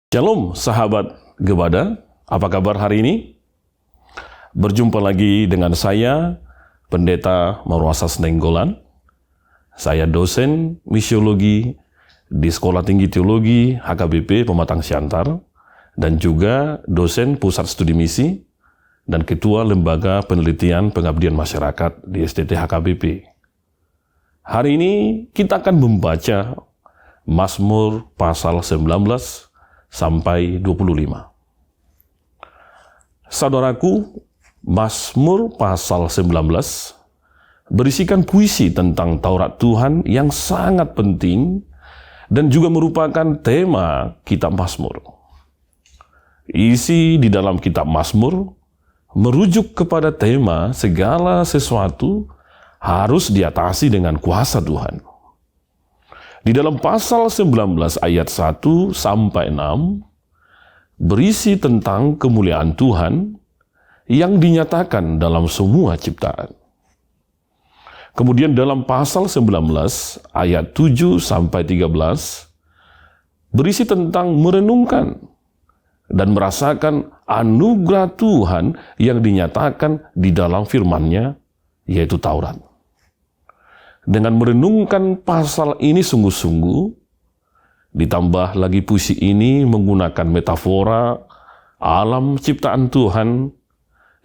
Shalom sahabat Gebada, apa kabar hari ini? Berjumpa lagi dengan saya, Pendeta Marwasas Nenggolan. Saya dosen misiologi di Sekolah Tinggi Teologi HKBP Pematang Siantar, dan juga dosen Pusat Studi Misi dan Ketua Lembaga Penelitian Pengabdian Masyarakat di STT HKBP. Hari ini kita akan membaca Mazmur pasal 19 sampai 25. Saudaraku, Mazmur pasal 19 berisikan puisi tentang Taurat Tuhan yang sangat penting dan juga merupakan tema kitab Mazmur. Isi di dalam kitab Mazmur merujuk kepada tema segala sesuatu harus diatasi dengan kuasa Tuhan. Di dalam pasal 19 ayat 1 sampai 6 berisi tentang kemuliaan Tuhan yang dinyatakan dalam semua ciptaan. Kemudian dalam pasal 19 ayat 7 sampai 13 berisi tentang merenungkan dan merasakan anugerah Tuhan yang dinyatakan di dalam firman-Nya, yaitu Taurat. Dengan merenungkan pasal ini sungguh-sungguh, ditambah lagi puisi ini menggunakan metafora alam ciptaan Tuhan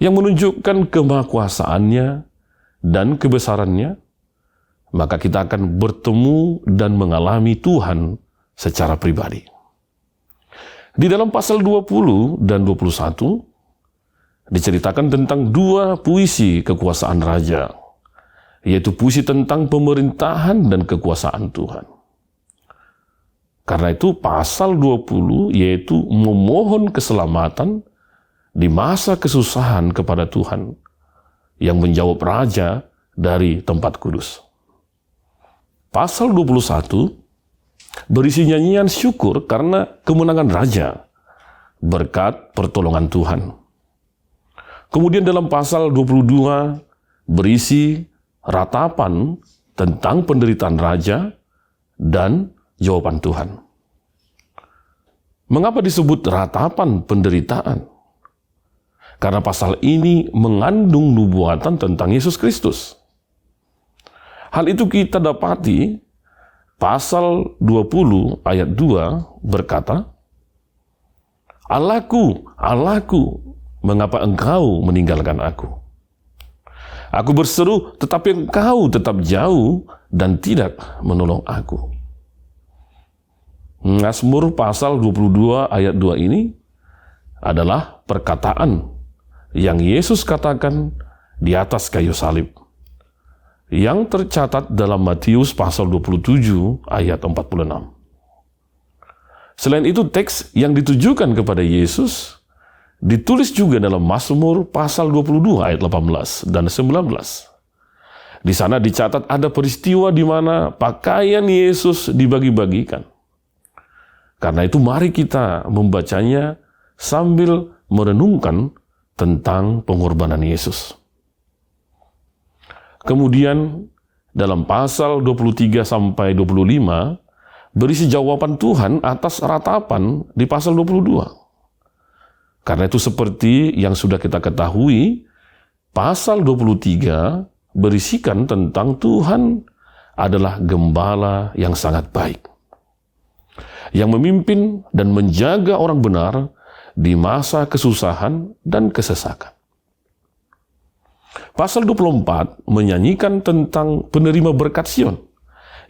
yang menunjukkan kemahakuasaannya dan kebesarannya, maka kita akan bertemu dan mengalami Tuhan secara pribadi. Di dalam pasal 20 dan 21 diceritakan tentang dua puisi kekuasaan raja, yaitu puisi tentang pemerintahan dan kekuasaan Tuhan. Karena itu pasal 20 yaitu memohon keselamatan di masa kesusahan kepada Tuhan yang menjawab raja dari tempat kudus. Pasal 21 berisi nyanyian syukur karena kemenangan raja berkat pertolongan Tuhan. Kemudian dalam pasal 22 berisi ratapan tentang penderitaan raja dan jawaban Tuhan. Mengapa disebut ratapan penderitaan? Karena pasal ini mengandung nubuatan tentang Yesus Kristus. Hal itu kita dapati pasal 20 ayat 2 berkata, "Allahku, Allahku, mengapa engkau meninggalkan aku? Aku berseru, tetapi engkau tetap jauh dan tidak menolong aku." Mazmur pasal 22 ayat 2 ini adalah perkataan yang Yesus katakan di atas kayu salib, yang tercatat dalam Matius pasal 27 ayat 46. Selain itu, teks yang ditujukan kepada Yesus ditulis juga dalam Mazmur pasal 22 ayat 18 dan 19. Di sana dicatat ada peristiwa di mana pakaian Yesus dibagi-bagikan. Karena itu mari kita membacanya sambil merenungkan tentang pengorbanan Yesus. Kemudian dalam pasal 23 sampai 25 berisi jawaban Tuhan atas ratapan di pasal 22. Karena itu seperti yang sudah kita ketahui, pasal 23 berisikan tentang Tuhan adalah gembala yang sangat baik, yang memimpin dan menjaga orang benar di masa kesusahan dan kesesakan. Pasal 24 menyanyikan tentang penerima berkat Sion,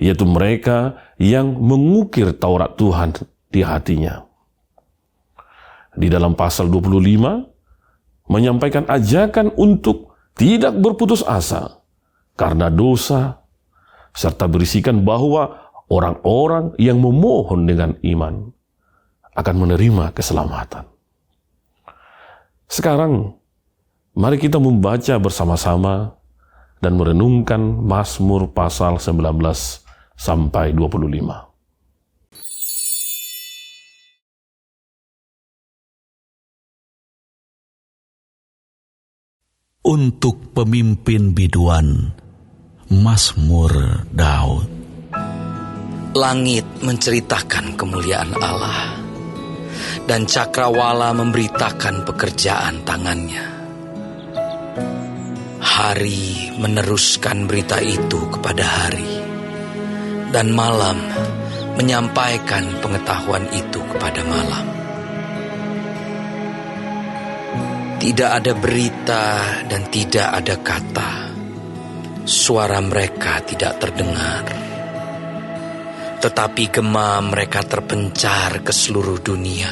yaitu mereka yang mengukir Taurat Tuhan di hatinya. Di dalam pasal 25 menyampaikan ajakan untuk tidak berputus asa karena dosa, serta berisikan bahwa orang-orang yang memohon dengan iman akan menerima keselamatan. Sekarang, mari kita membaca bersama-sama dan merenungkan Mazmur pasal 19 sampai 25. Untuk pemimpin biduan, Mazmur Daud. Langit menceritakan kemuliaan Allah, dan cakrawala memberitakan pekerjaan tangannya. Hari meneruskan berita itu kepada hari, dan malam menyampaikan pengetahuan itu kepada malam. Tidak ada berita dan tidak ada kata. Suara mereka tidak terdengar. Tetapi gema mereka terpencar ke seluruh dunia,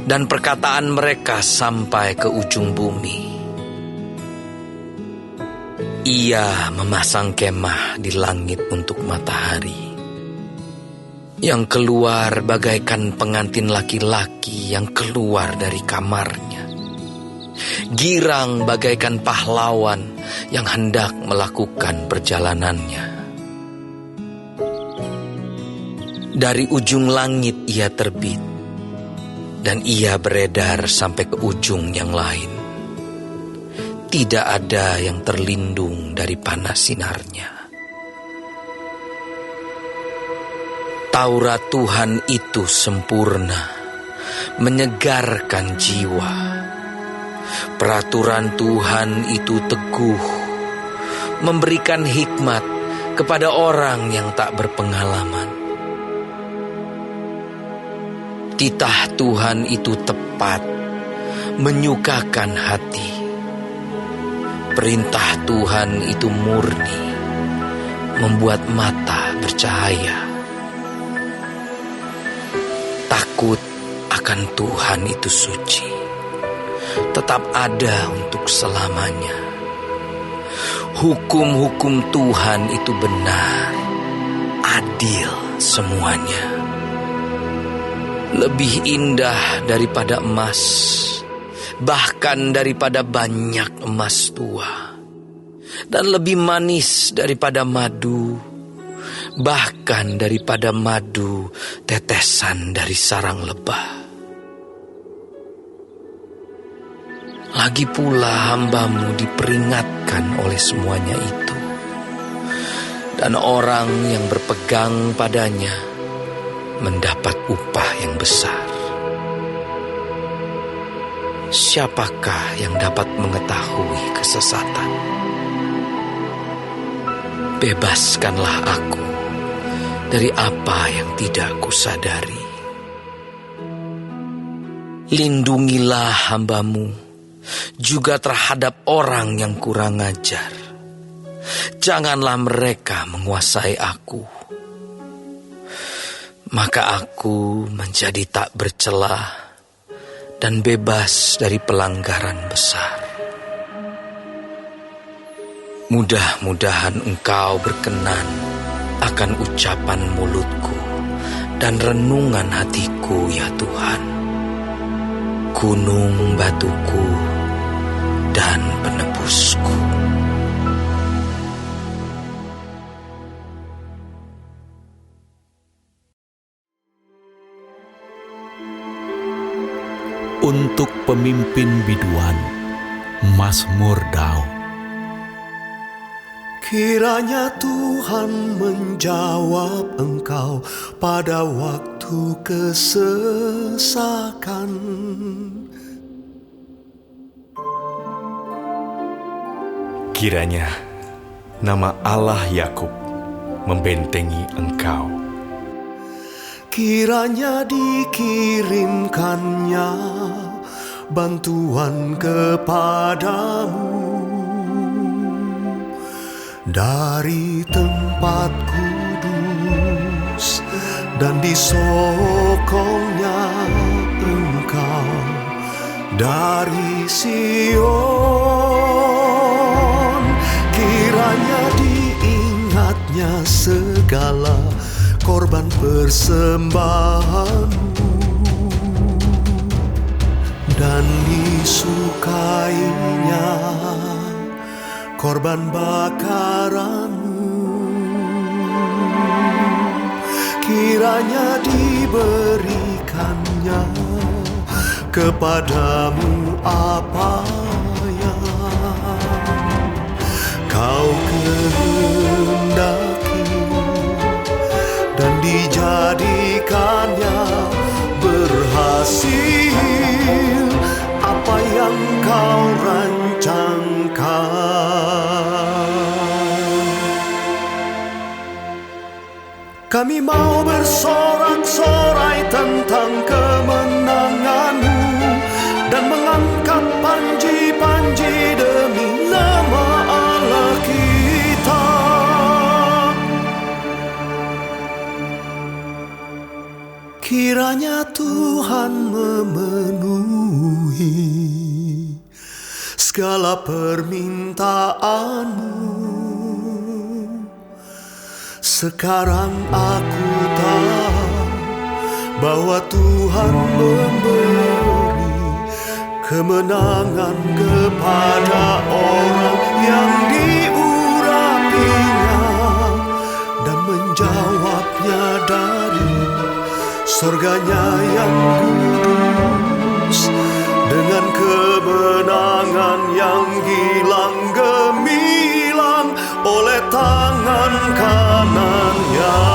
dan perkataan mereka sampai ke ujung bumi. Ia memasang kemah di langit untuk matahari, yang keluar bagaikan pengantin laki-laki yang keluar dari kamarnya, girang bagaikan pahlawan yang hendak melakukan perjalanannya. Dari ujung langit ia terbit, dan ia beredar sampai ke ujung yang lain. Tidak ada yang terlindung dari panas sinarnya. Taurat Tuhan itu sempurna, menyegarkan jiwa. Peraturan Tuhan itu teguh, memberikan hikmat kepada orang yang tak berpengalaman. Titah Tuhan itu tepat, menyukakan hati. Perintah Tuhan itu murni, membuat mata bercahaya. Takut akan Tuhan itu suci, tetap ada untuk selamanya. Hukum-hukum Tuhan itu benar, adil semuanya. Lebih indah daripada emas, bahkan daripada banyak emas tua, dan lebih manis daripada madu, bahkan daripada madu tetesan dari sarang lebah. Lagi pula hambamu diperingatkan oleh semuanya itu, dan orang yang berpegang padanya mendapat upah yang besar. Siapakah yang dapat mengetahui kesesatan? Bebaskanlah aku dari apa yang tidak kusadari. Lindungilah hambamu juga terhadap orang yang kurang ajar. Janganlah mereka menguasai aku. Maka aku menjadi tak bercelah dan bebas dari pelanggaran besar. Mudah-mudahan Engkau berkenan akan ucapan mulutku dan renungan hatiku, ya Tuhan, gunung batuku dan penebusku. Untuk pemimpin biduan, Mazmur Daud. Kiranya Tuhan menjawab engkau pada waktu kesesakan. Kiranya nama Allah Yakub membentengi engkau. Kiranya dikirimkannya bantuan kepadamu dari tempat kudus, dan disokongnya engkau dari Sion. Kiranya diingatnya segala korban persembahanmu, dan disukainya korban bakaranmu. Kiranya diberikannya kepadamu apa yang kau kehendaki, dan dijadikannya berharga Kami mau bersorak-sorai tentang kemenangan-Mu dan mengangkat panji-panji demi nama Allah kita. Kiranya Tuhan memenuhi segala permintaan-Mu. Sekarang aku tahu bahwa Tuhan memberi kemenangan kepada orang yang diurapinya dan menjawabnya dari surganya yang kudus dengan kemenangan yang gilang gemilang oleh tangan kanannya.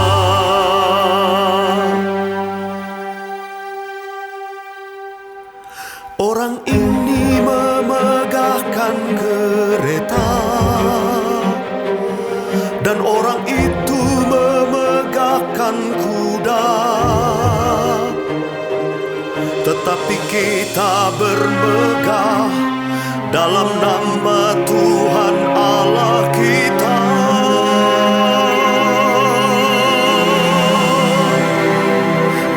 Orang ini memegahkan kereta dan orang itu memegahkan kuda, tetapi kita bermegah dalam nama Tuhan Allah kita.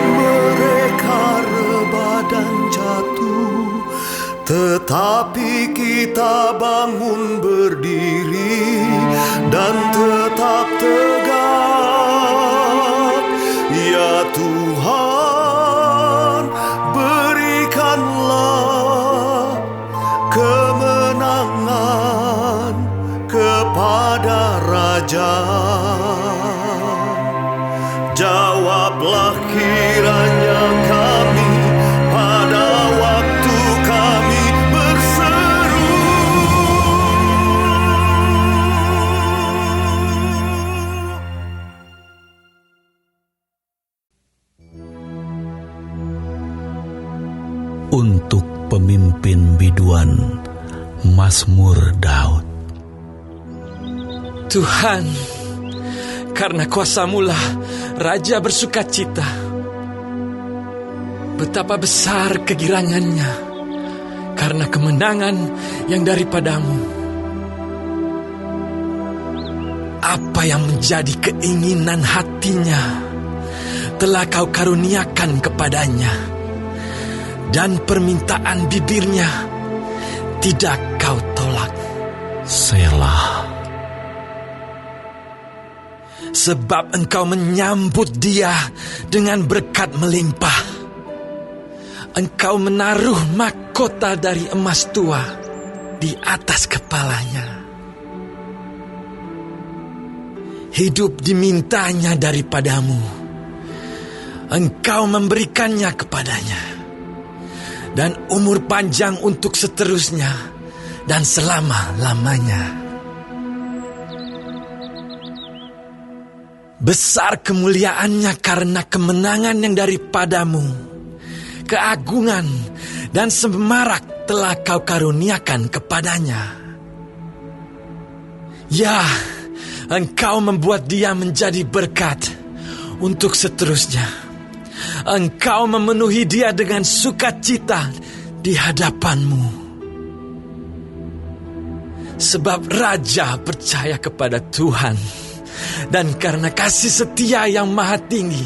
Mereka rebah dan jatuh, tetapi kita bangun berdiri dan tetap tegak. Ya Tuhan, berikanlah kemenangan kepada Raja. Jawablah kiranya kami pada waktu kami berseru. Untuk pemimpin biduan, Mazmur Daud. Tuhan, karena kuasa-Mu-lah Raja bersukacita. Betapa besar kegirangannya karena kemenangan yang daripada-Mu. Apa yang menjadi keinginan hatinya telah Kau karuniakan kepadanya, dan permintaan bibirnya tidak Kau tolak. Selah. Sebab Engkau menyambut dia dengan berkat melimpah. Engkau menaruh mahkota dari emas tua di atas kepalanya. Hidup dimintanya daripada-Mu. Engkau memberikannya kepadanya. Dan umur panjang untuk seterusnya dan selama-lamanya. Besar kemuliaannya karena kemenangan yang daripada-Mu. Keagungan dan semarak telah Kau karuniakan kepadanya. Ya, Engkau membuat dia menjadi berkat untuk seterusnya. Engkau memenuhi dia dengan sukacita di hadapan-Mu. Sebab Raja percaya kepada Tuhan. Dan karena kasih setia yang maha tinggi,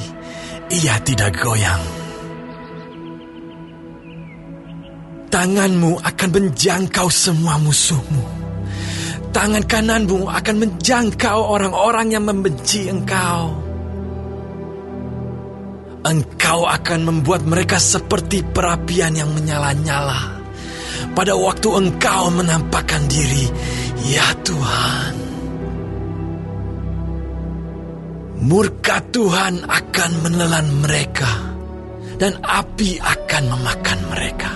ia tidak goyang. Tangan-Mu akan menjangkau semua musuh-Mu. Tangan kanan-Mu akan menjangkau orang-orang yang membenci Engkau. Engkau akan membuat mereka seperti perapian yang menyala-nyala pada waktu Engkau menampakkan diri, ya Tuhan. Murka Tuhan akan menelan mereka, dan api akan memakan mereka.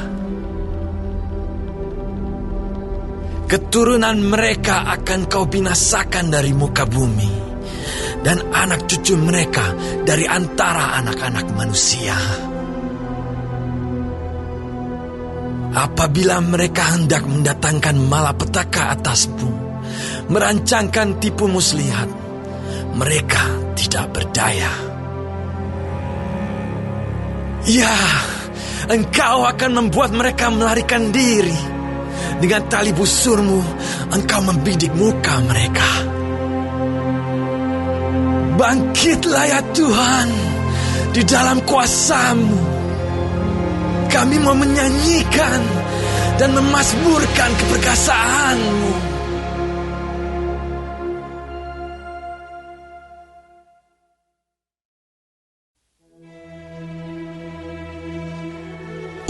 Keturunan mereka akan Kau binasakan dari muka bumi, dan anak cucu mereka dari antara anak-anak manusia. Apabila mereka hendak mendatangkan malapetaka atas-Mu, merancangkan tipu muslihat, mereka tidak berdaya. Ya, engkau akan membuat mereka melarikan diri. Dengan tali busurmu, engkau membidik muka mereka. Bangkitlah ya Tuhan, di dalam kuasa-Mu. Kami mau menyanyikan dan memazmurkan keperkasaan-Mu.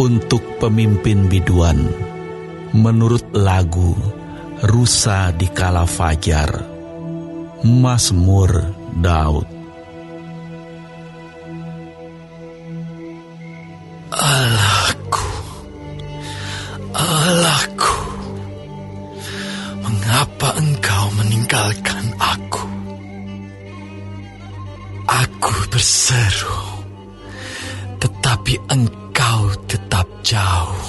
Untuk pemimpin biduan, menurut lagu Rusa di Kala Fajar, Mazmur Daud. Allahku, Allahku, mengapa Engkau meninggalkan aku? Aku berseru, tetapi Engkau tetap jauh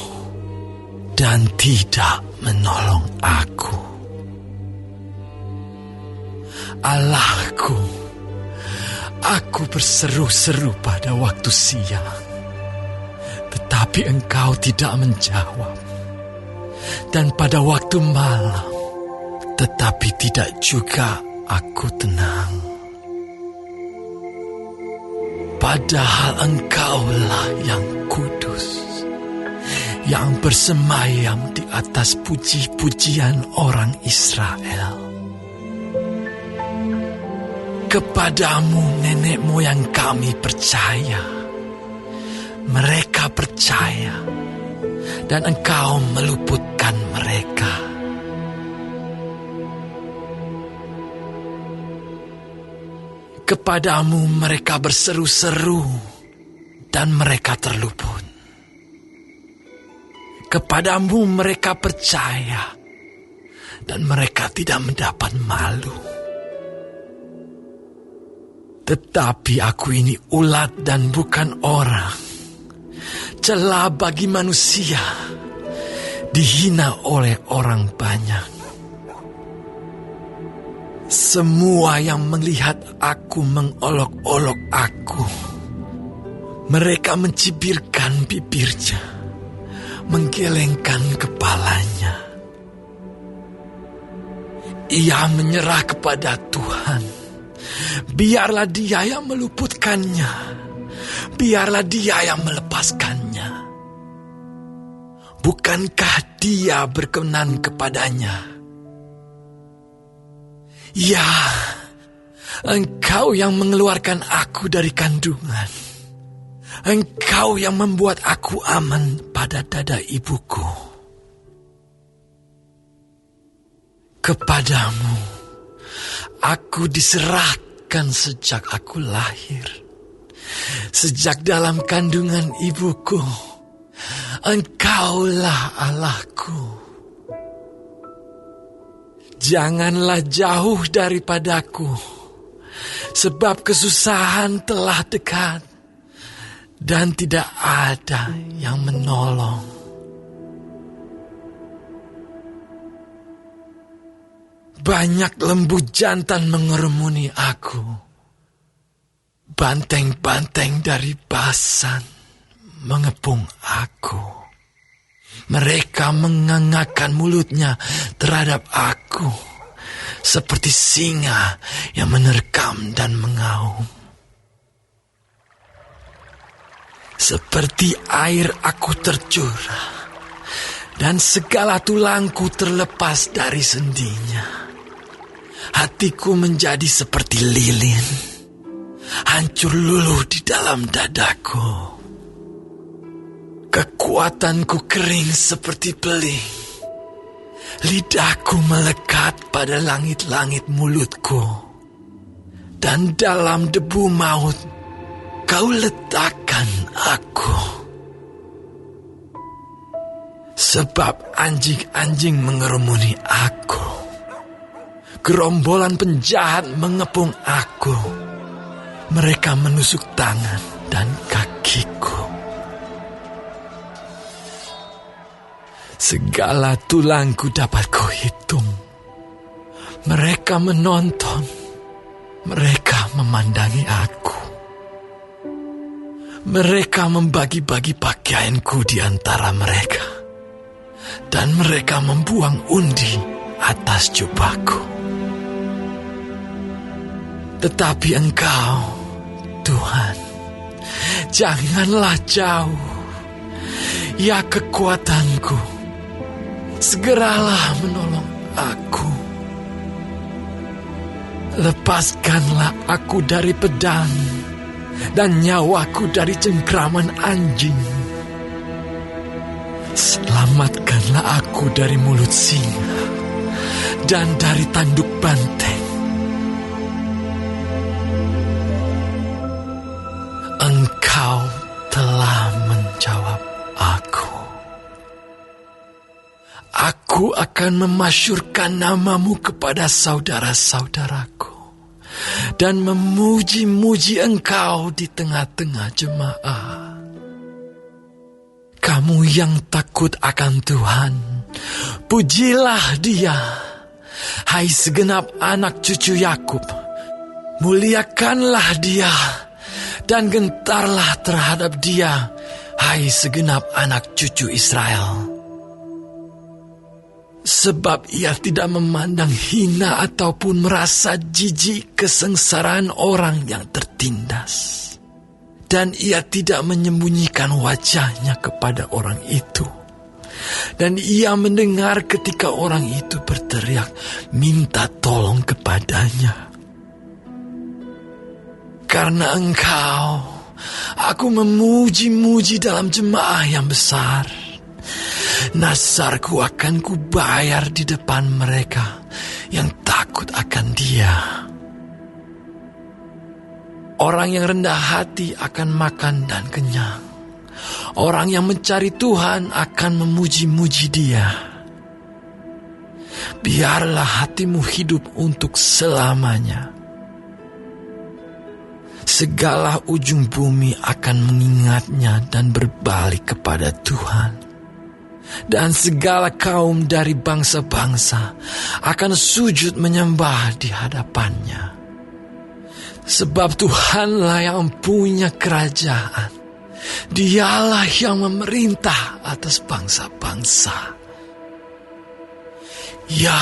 dan tidak menolong aku. Allahku, aku berseru-seru pada waktu siang, tetapi Engkau tidak menjawab. Dan pada waktu malam, tetapi tidak juga aku tenang. Padahal Engkaulah yang kudus, yang bersemayam di atas puji-pujian orang Israel. Kepadamu nenek moyang kami percaya. Mereka percaya, dan Engkau meluputkan mereka. Kepadamu mereka berseru-seru, dan mereka terluput. Kepadamu mereka percaya, dan mereka tidak mendapat malu. Tetapi aku ini ulat dan bukan orang, celah bagi manusia, dihina oleh orang banyak. Semua yang melihat aku mengolok-olok aku. Mereka mencibirkan bibirnya, menggelengkan kepalanya. Ia menyerah kepada Tuhan. Biarlah Dia yang meluputkannya. Biarlah Dia yang melepaskannya. Bukankah Dia berkenan kepadanya? Ya, Engkau yang mengeluarkan aku dari kandungan. Engkau yang membuat aku aman pada dada ibuku. Kepadamu aku diserahkan sejak aku lahir. Sejak dalam kandungan ibuku, Engkaulah Allahku. Janganlah jauh daripadaku, sebab kesusahan telah dekat, dan tidak ada yang menolong. Banyak lembu jantan mengerumuni aku. Banteng-banteng dari Basan mengepung aku. Mereka mengangakkan mulutnya terhadap aku, seperti singa yang menerkam dan mengaum. Seperti air aku tercurah, dan segala tulangku terlepas dari sendinya. Hatiku menjadi seperti lilin, hancur luluh di dalam dadaku. Kekuatanku kering seperti beling. Lidahku melekat pada langit-langit mulutku. Dan dalam debu maut Kau letakkan aku. Sebab anjing-anjing mengerumuni aku. Gerombolan penjahat mengepung aku. Mereka menusuk tangan dan kakiku. Segala tulangku dapat kuhitung. Mereka menonton Mereka memandangi aku. Mereka membagi-bagi pakaianku di antara mereka. Dan mereka membuang undi atas jubahku. Tetapi Engkau, Tuhan, janganlah jauh. Ya kekuatanku, segeralah menolong aku. Lepaskanlah aku dari pedang dan nyawaku dari cengkraman anjing. Selamatkanlah aku dari mulut singa dan dari tanduk banteng. Engkau telah menjawab aku. Aku akan memasyurkan namamu kepada saudara-saudaraku dan memuji-muji Engkau di tengah-tengah jemaah. Kamu yang takut akan Tuhan, pujilah Dia. Hai segenap anak cucu Yakub, muliakanlah Dia dan gentarlah terhadap Dia, hai segenap anak cucu Israel. Sebab Ia tidak memandang hina ataupun merasa jijik kesengsaraan orang yang tertindas. Dan Ia tidak menyembunyikan wajahnya kepada orang itu. Dan Ia mendengar ketika orang itu berteriak minta tolong kepadanya. Karena Engkau, aku memuji-muji dalam jemaah yang besar. Nazarku akan kubayar di depan mereka yang takut akan Dia. Orang yang rendah hati akan makan dan kenyang. Orang yang mencari Tuhan akan memuji-muji Dia. Biarlah hatimu hidup untuk selamanya. Segala ujung bumi akan mengingatnya dan berbalik kepada Tuhan. Dan segala kaum dari bangsa-bangsa akan sujud menyembah di hadapannya. Sebab Tuhanlah yang punya kerajaan. Dialah yang memerintah atas bangsa-bangsa. Ya,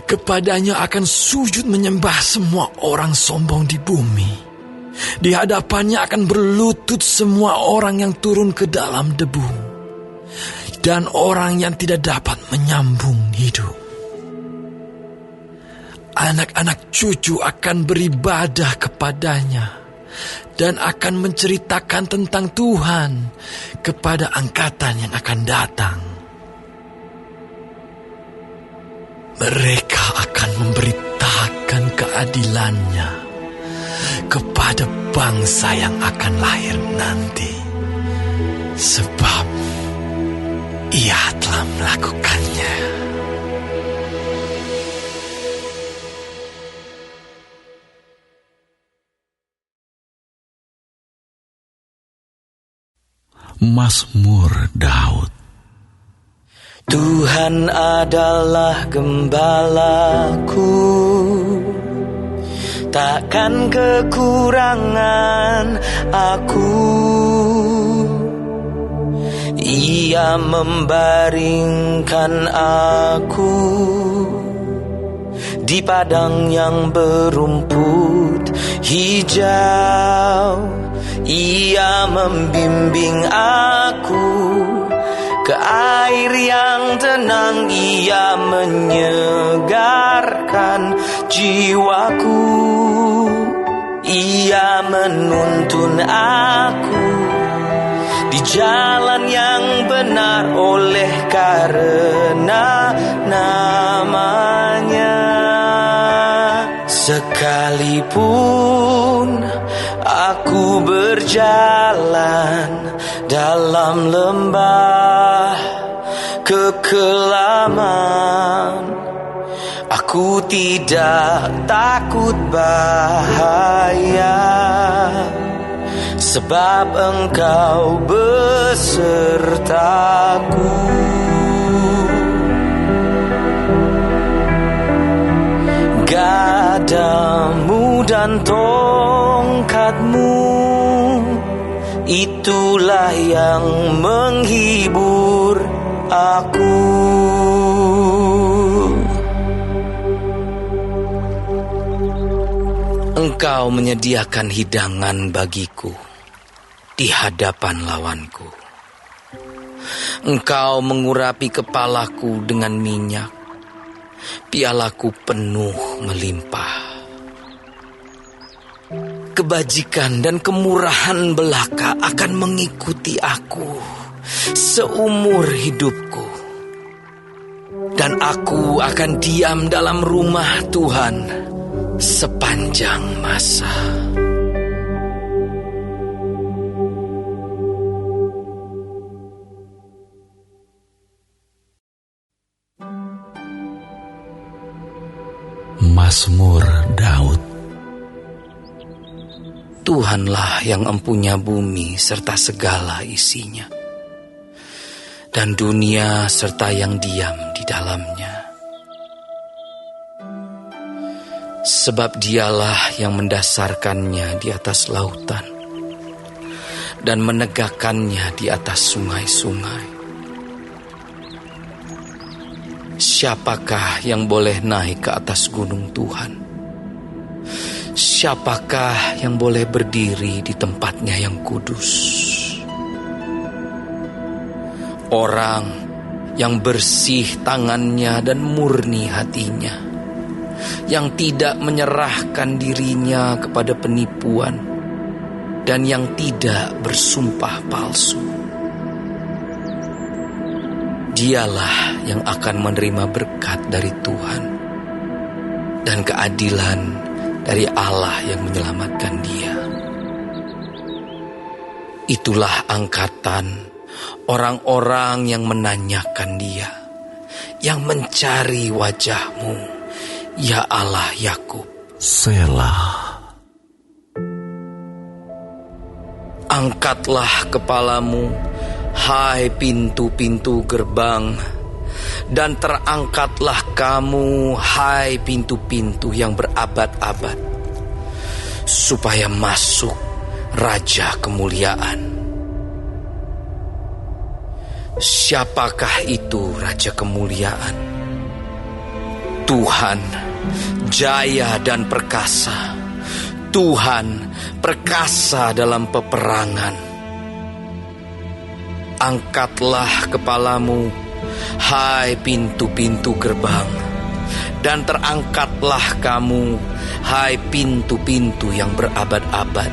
kepadanya akan sujud menyembah semua orang sombong di bumi. Di hadapannya akan berlutut semua orang yang turun ke dalam debu. Dan orang yang tidak dapat menyambung hidup. Anak-anak cucu akan beribadah kepadanya dan akan menceritakan tentang Tuhan kepada angkatan yang akan datang. Mereka akan memberitakan keadilannya kepada bangsa yang akan lahir nanti. Sebab Ia telah melakukannya. Mazmur Daud. Tuhan adalah gembalaku, takkan kekurangan aku. Ia membaringkan aku di padang yang berumput hijau. Ia membimbing aku ke air yang tenang. Ia menyegarkan jiwaku. Ia menuntun aku di jalan yang benar oleh karena namanya. Sekalipun aku berjalan dalam lembah kekelaman, aku tidak takut bahaya, sebab Engkau besertaku. Gadamu dan tongkatmu, itulah yang menghibur aku. Engkau menyediakan hidangan bagiku di hadapan lawanku. Engkau mengurapi kepalaku dengan minyak, pialaku penuh melimpah. Kebajikan dan kemurahan belaka akan mengikuti aku seumur hidupku, dan aku akan diam dalam rumah Tuhan sepanjang masa. Mazmur Daud. Tuhanlah yang empunya bumi serta segala isinya, dan dunia serta yang diam di dalamnya. Sebab dialah yang mendasarkannya di atas lautan dan menegakkannya di atas sungai-sungai. Siapakah yang boleh naik ke atas gunung Tuhan? Siapakah yang boleh berdiri di tempatnya yang kudus? Orang yang bersih tangannya dan murni hatinya, yang tidak menyerahkan dirinya kepada penipuan, dan yang tidak bersumpah palsu. Dialah yang akan menerima berkat dari Tuhan dan keadilan dari Allah yang menyelamatkan dia. Itulah angkatan orang-orang yang menanyakan dia, yang mencari wajah-Mu, ya Allah Yakub. Selah. Angkatlah kepalamu, hai pintu-pintu gerbang, dan terangkatlah kamu, hai pintu-pintu yang berabad-abad, supaya masuk Raja Kemuliaan. Siapakah itu Raja Kemuliaan? Tuhan, jaya dan perkasa. Tuhan, perkasa dalam peperangan. Angkatlah kepalamu, hai pintu-pintu gerbang, dan terangkatlah kamu, hai pintu-pintu yang berabad-abad,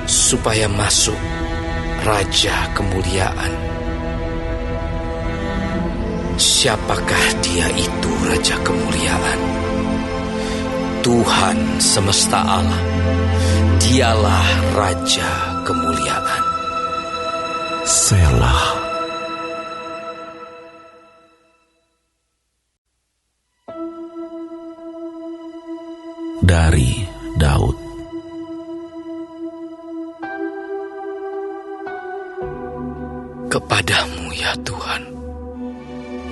supaya masuk Raja Kemuliaan. Siapakah dia itu Raja Kemuliaan? Tuhan semesta alam, dialah Raja Kemuliaan. Selah. Dari Daud. Kepadamu ya Tuhan,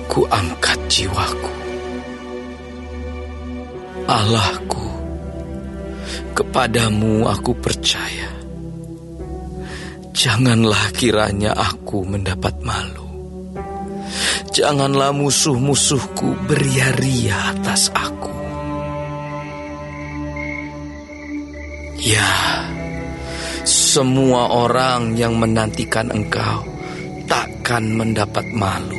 ku angkat jiwaku. Allahku, kepadamu aku percaya. Janganlah kiranya aku mendapat malu. Janganlah musuh-musuhku beria-ria atas aku. Ya, semua orang yang menantikan Engkau takkan mendapat malu.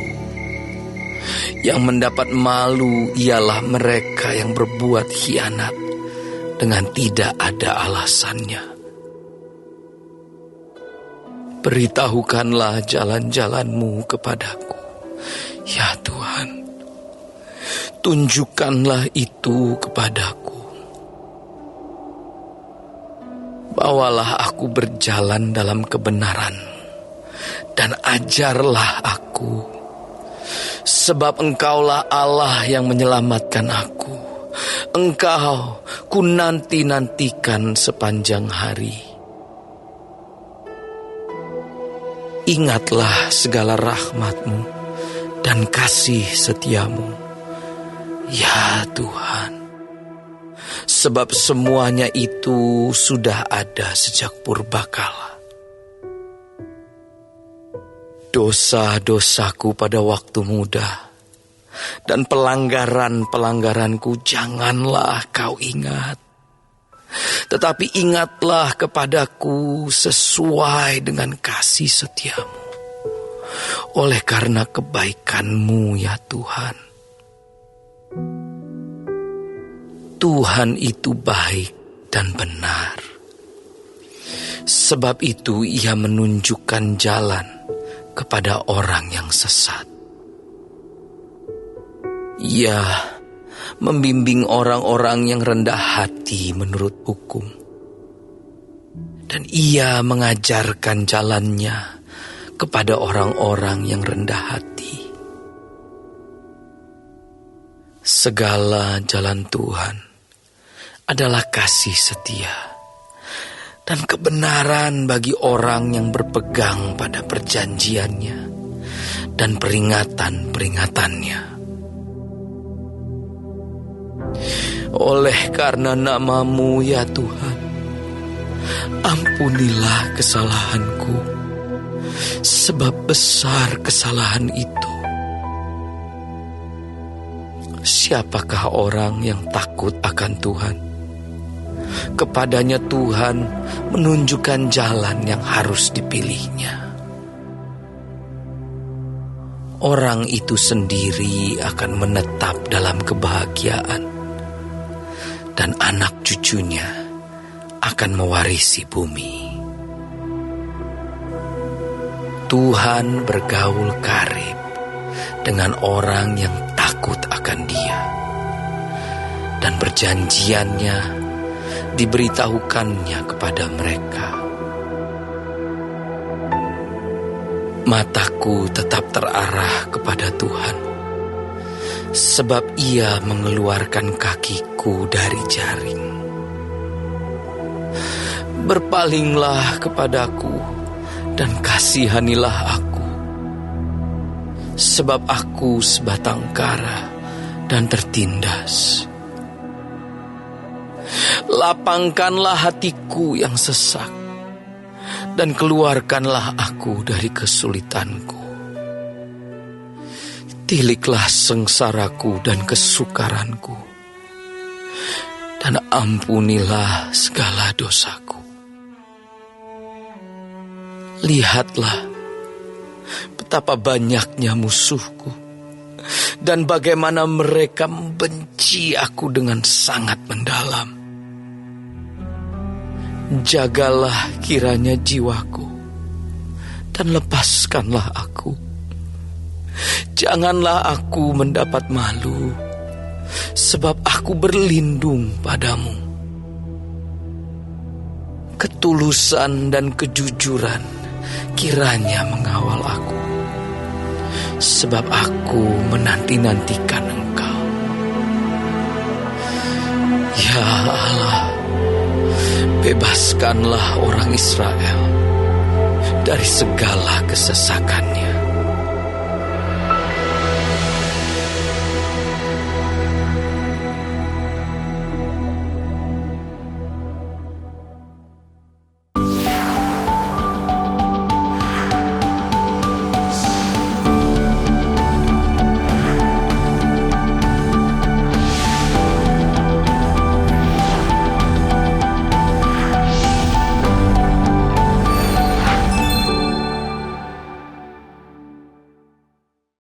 Yang mendapat malu ialah mereka yang berbuat khianat dengan tidak ada alasannya. Beritahukanlah jalan-jalan-Mu kepadaku, ya Tuhan. Tunjukkanlah itu kepadaku. Bawalah aku berjalan dalam kebenaran, dan ajarlah aku. Sebab Engkaulah Allah yang menyelamatkan aku. Engkau ku nanti-nantikan sepanjang hari. Ingatlah segala rahmat-Mu dan kasih setia-Mu, ya Tuhan. sebab semuanya itu sudah ada sejak purbakala. Dosa-dosaku pada waktu muda dan pelanggaran-pelanggaranku janganlah kau ingat. Tetapi ingatlah kepadaku sesuai dengan kasih setiamu, oleh karena kebaikan-Mu ya Tuhan. Tuhan itu baik dan benar. Sebab itu Ia menunjukkan jalan kepada orang yang sesat. Ia membimbing orang-orang yang rendah hati menurut hukum. Dan Ia mengajarkan jalannya kepada orang-orang yang rendah hati. Segala jalan Tuhan adalah kasih setia dan kebenaran bagi orang yang berpegang pada perjanjiannya dan peringatan-peringatannya. Oleh karena nama-Mu ya Tuhan, ampunilah kesalahanku, sebab besar kesalahan itu. Siapakah orang yang takut akan Tuhan? Kepadanya Tuhan menunjukkan jalan yang harus dipilihnya. Orang itu sendiri akan menetap dalam kebahagiaan, dan anak cucunya akan mewarisi bumi. Tuhan bergaul karib dengan orang yang takut akan Dia, dan perjanjiannya diberitahukannya kepada mereka. Mataku tetap terarah kepada Tuhan, sebab Ia mengeluarkan kakiku dari jaring. Berpalinglah kepadaku dan kasihanilah aku, sebab aku sebatang kara dan tertindas. Lapangkanlah hatiku yang sesak, dan keluarkanlah aku dari kesulitanku. Tiliklah sengsaraku dan kesukaranku, dan ampunilah segala dosaku. Lihatlah betapa banyaknya musuhku, dan bagaimana mereka membenci aku dengan sangat mendalam. Jagalah kiranya jiwaku, dan lepaskanlah aku. Janganlah aku mendapat malu, sebab aku berlindung padamu. Ketulusan dan kejujuran kiranya mengawal aku, sebab aku menanti-nantikan Engkau. Ya Allah, bebaskanlah orang Israel dari segala kesesakannya.